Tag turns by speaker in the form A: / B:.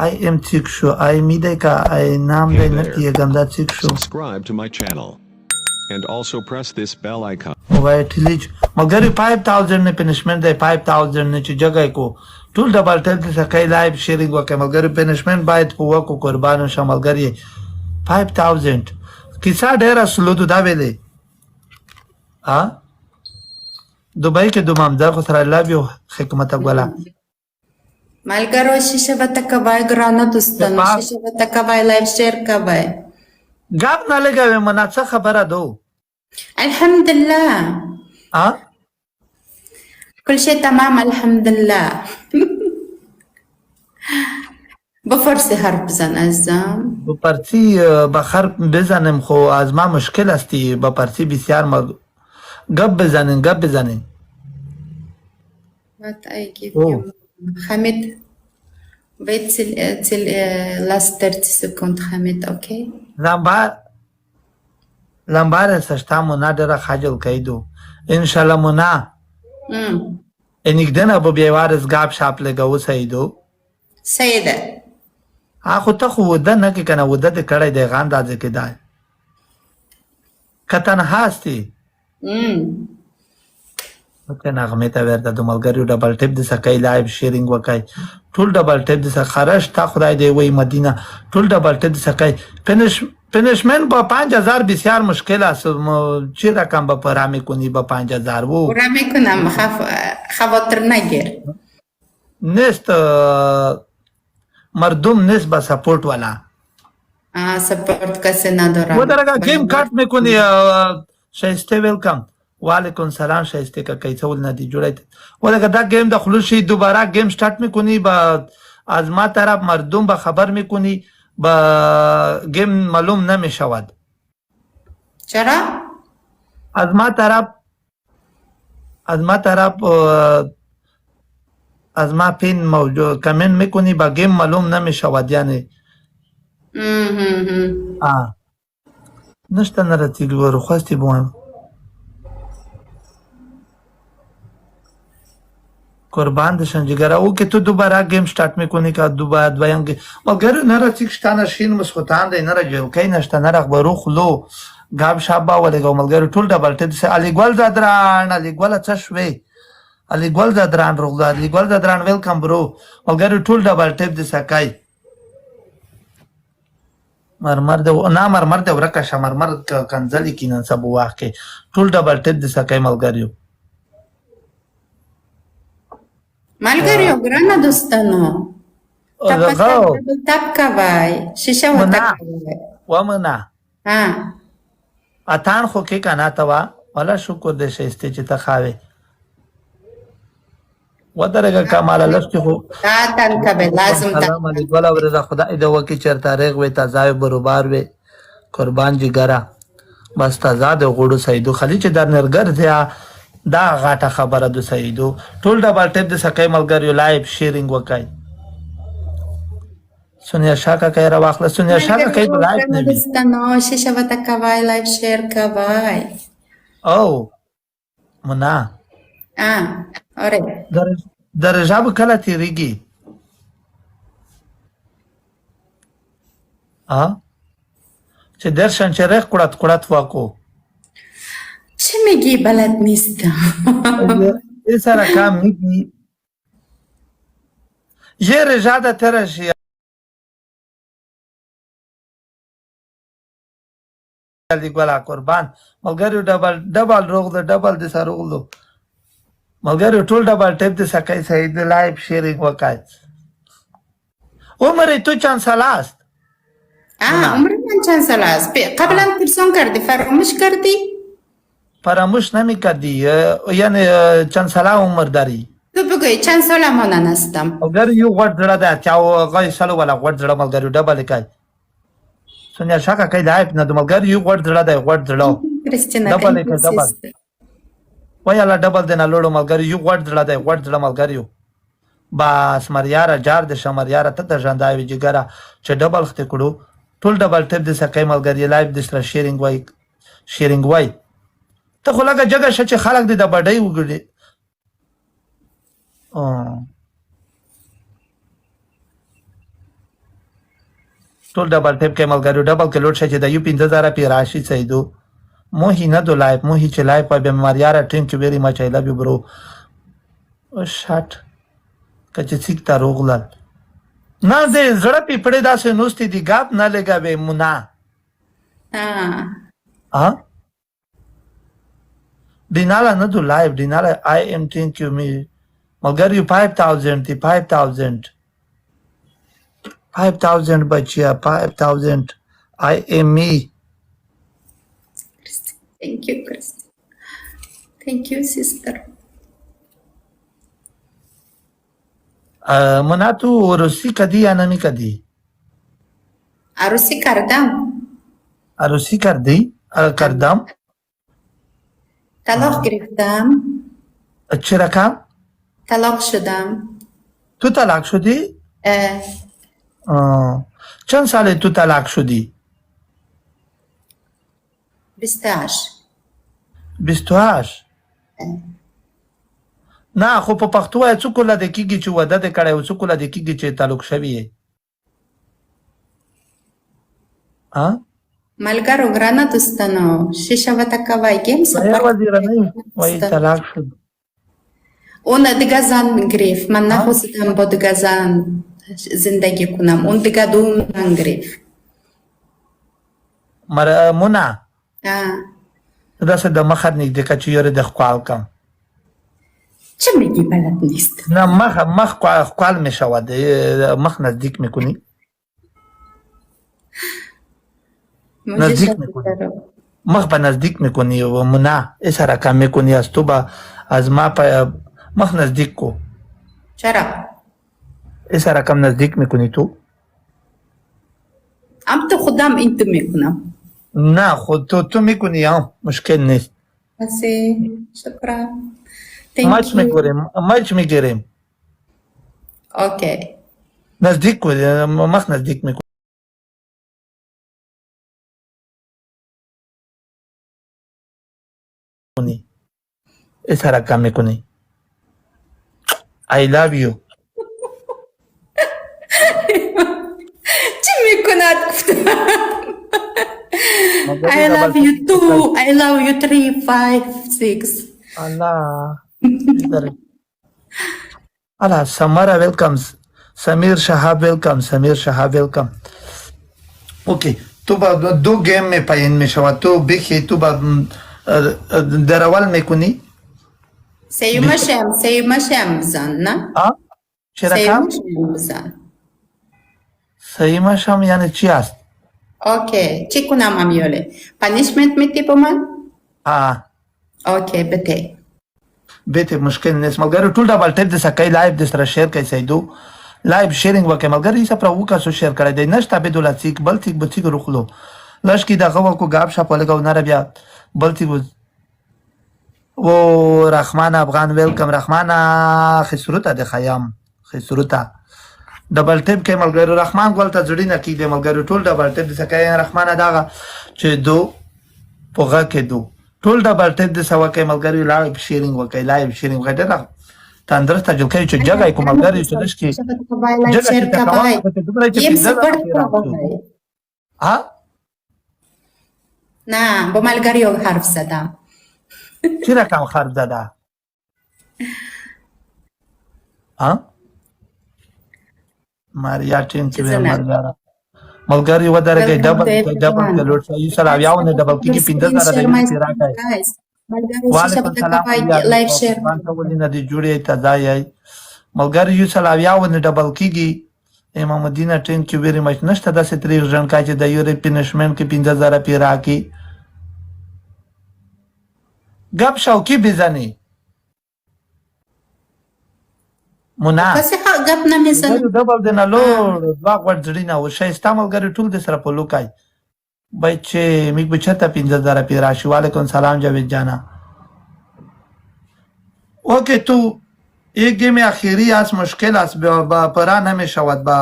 A: I am ठिक شو आय मी दे का आय नाम दे नती गंदा ठिक شو
B: Subscribe to my channel and also press this bell icon.
A: وای ټلیج مګر 5000 نه پنشمنت دی 5000 نه چې جګای کو ټول ډبل ټیپ د سکای لایو شیرینګ وکړه مګر پنشمنت باید په وکو قربان شمل غری 5000 کیسه ډیره سلو دا ویلې ها دوبای کې دومام در خو سره لابیو حکمت ولا
C: مالګرو شیشه وتکوای ګرانه دوستانو شیشه وتکوای لایو شیر کوي
A: غاب نه لګوي منا څه خبره دو
C: الحمد لله
A: ها
C: كل شيء تمام الحمد لله بفرسی حرف بزن ازم
A: با پرسی بخر بزنم خو از ما مشکل استی با پرسی بسیار ما گپ بزنین
C: What I give you Hamid wait till last 30 seconds Hamid okay
A: لمبار سشتا منا در خجل کیدو انشالله منا انیگدن ابو بیوارز گاب شاپ لگاو سیدو
C: سیده
A: خو ته خو وده نه کې کنه وده د کړای دی غان دازه کې دی کتن هاستی ته نغمه ته ورته د ملګریو ډبل ټیپ د سکای لایو شیرینګ وکای ټول ډبل ټیپ د خرج تا خدای دی وای مدینه ټول ډبل ټیپ د سکای پنشمنت با 5000 بسیار مشکل است چی رقم با پرامی کنی با 5000 و
C: پرامی کنم خواطر نگیر
A: نیست مردم نیست با سپورت والا
C: سپورت کسی ندارم
A: و درگاه گیم کارت میکنی شایسته ویلکم وعلیکم سلام شایسته که کیسه ول ندی جوړیت و درگاه دا گیم دخلو شی دوباره گیم سٹارت میکنی با از ما طرف مردم با خبر میکنی با گیم معلوم نمیشود
C: چرا؟
A: از ما طرف از ما پین موجود کامنت میکنی با گیم معلوم نمیشود یعنی نشته نرتی گورو خواستی بوام قربان دشن جگر او که تو دوباره گیم سٹارت میکنی که دوباره دویم گیم مگر نره تیکشتانه شین مسخوتان دی نره جلکی نشته نره برو خلو گاب شابا ولگو ملگر ټول ډبل ټیپ سه علی ګل زادران علی ګل څه شوي علی ګل زادران روغ علی ګل زادران ویلکم برو ملگر ټول ډبل ټیپ د سکای مرمر د نه مرمر د ورکه شمرمر کنځلی کینن سبو واخه ټول ډبل ټیپ د سکای ملګریو
C: مالګریو ګرانه دوستانو تپ کوي شیشه وتکوي
A: ومنه اتان خو کې کنه توا ولا شکر دې شایسته چې تخاوي ودرګه کمال لست خو
C: تان کبه لازم
A: سلام علیکم ولا ورزه خدای دې وکی چر تاریخ وې تازه بروبار وې قربان جګرا بس تازه د غړو سیدو خلی چې در نرګر دی دا غاټه خبره د سیدو ټول ډبل ټیپ د سکای ملګریو لایو شیرینګ وکای سونیا شاکا کای را واخله سونیا شاکا کای لایو نه
C: دوستانو شیشه وتکوي لایو شیر کوي
A: او منا
C: اره
A: درجه به کله تیریږي چې درشن چې رخ کړت واکو
C: چه میگی بلد نیستم
A: این سر کام میگی یه رجاده ترشی علی ګولا قربان ملګریو ډبل روغ ده ډبل د سر روغ ده ملګریو ټول ډبل ټیپ د سکای سید لایو شیرینګ وکای عمر تو چند سال است
C: عمر من چند سال است قبلا پرسون کردی فراموش کردی
A: فراموش نمی کردی یعنی چند ساله عمر داری
C: تو بگوی چند ساله مانن هستم
A: اگر یو غوړ زړه ده چې غای سالو ولا غوړ زړه ملګریو ډبل کای سونیا شاکا کای لایو نه د ملګریو یو غوړ زړه ده غوړ زړه
C: کریستینا
A: ډبل وایاله ډبل د نه لوړو ملګریو یو غوړ زړه ده غوړ زړه ملګریو بس مریاره جار د شمریاره ته د ژوندای جګره چې ډبل خته کړو ټول ډبل ټیپ د سکای ملګری لایو د سره شیرینګ وای ته خو لګه جګه چې خلک دې د بډای وګړي ټول ډبل ټیپ کې ملګرو ډبل کې لوډ شي چې د یو 15000 پی راشي سیدو موهی نه دو لایف موهی چې لایف په بیماریاره ټینک ویری مچ ای لوف یو برو او شات کچې سیک تا روغلل نه دې زړه پیپړې داسې نوستې دي ګاپ نه لګاوي منا ها دینالا نه دو لایف دینالا آی ام ثینک یو می ملګرو 5000 دی 5000 بچیا 5000 آی ام می
C: Thank you, Christy. Thank you, sister.
A: منا تو روسی کدی یا نمی کدی
C: عروسی کردم.
A: عروسی کردی کردم
C: طلاق گرفتم.
A: چه رقم
C: طلاق شدم.
A: تو طلاق شدی چند ساله تو طلاق شدی
C: 28.
A: 28 نه خو په پښتو یې څو کوله د کیږي چې وده د کړه او څو کوله د کیږي چې تعلق شوی ها
C: ملګرو ګرانه دوستانو شیشه وتکواییم
A: یا وزیر نه وای طلاق شد
C: اون دیگه زن گرفت من نخواستم با دیگه زن زندگی کنم اون دیگه دوم زن گرفت
A: مونا داسې د مخه نږدې که چې یاره د ښکال کم
C: چه میگی بلد نیست
A: نه مخ ښکال می شود مخ نزدیک میکنی نزدیک میکنی مخ به نزدیک میکنی و منا ایسا رقم میکنی از تو با از ما پا مخ نزدیک کو
C: چرا؟
A: ایسا رقم نزدیک میکنی تو
C: ام تو خودم اینتو میکنم
A: نه خود تو میکنی هم مشکل نیست
C: بسی شکرا
A: مچ میگیریم
C: اوکی
A: نزدیک کو مخ نزدیک میکنی ایسا رقم میکنی I love you
C: چی میکند I love you 2 I love you 3 5 6
A: Allah Samara welcomes Samir Shahab welcome okay تو با دو گیم می پایین می شود تو بخی تو با درول میکنی
C: سیمشم بزن نه
A: چه رقم
C: بزن
A: سیمشم یعنی چی است
C: اوکی چی کنم امیوله پانیشمنت میتی با من اوکی
A: بته مشکل نیست ملګرو ټول ډبل ټیپ د سکای لایو د سره شیر کوي سیدو لایو شیرینګ وکړه ملګرو یې سره وکړه سو شیر کړی دی نشته به دولت بل تیک بوتیک روخلو لاش کی دغه وکړو غاب شپ لګاو نه بیا بل تیک و رحمان افغان ویلکم رحمان خسروتا د خیام خسروتا ډبل ټیپ کې ملګرو رحمان ګول ته جوړی نه کیده ملګرو ټول ډبل ټیپ د سکای رحمان داغه چې دو پوغه کې دو ټول ډبل ټیپ د سوا کې ملګرو لایو شیرینګ وکړي لایو شیرینګ وکړي دا تندرست جوړ کوي چې جګای کوم ملګرو چې دشکي ها
C: نه با ملګریو حرف زدم
A: چی رقم حرف زده ها ماریا ټیم چې ملګری و درګه ډبل کلوټ یو سره یاونه ډبل کې 15000 د راکای وعلیکم السلام لایف شیر باندې ولینه دی جوړې ته ځای ملګری یو سره یاونه ډبل کېږي امام مدینه ټین کې ویری مچ نشته د ستري ځن کا چې د یوري پنشمنت کې 15000 پی راکی گپ شاو کی بزنی منا
C: کسي گپ نه میزنه
A: ډبل د نه لور واغ ور ځړینا او شای استعمال غره ټول د سره په لوکای بچه میک بچتا 15000 پی راشي وعلیکم سلام جاوید جانا اوکی تو یک گیم اخیری از مشکل است با پرا نمیشود با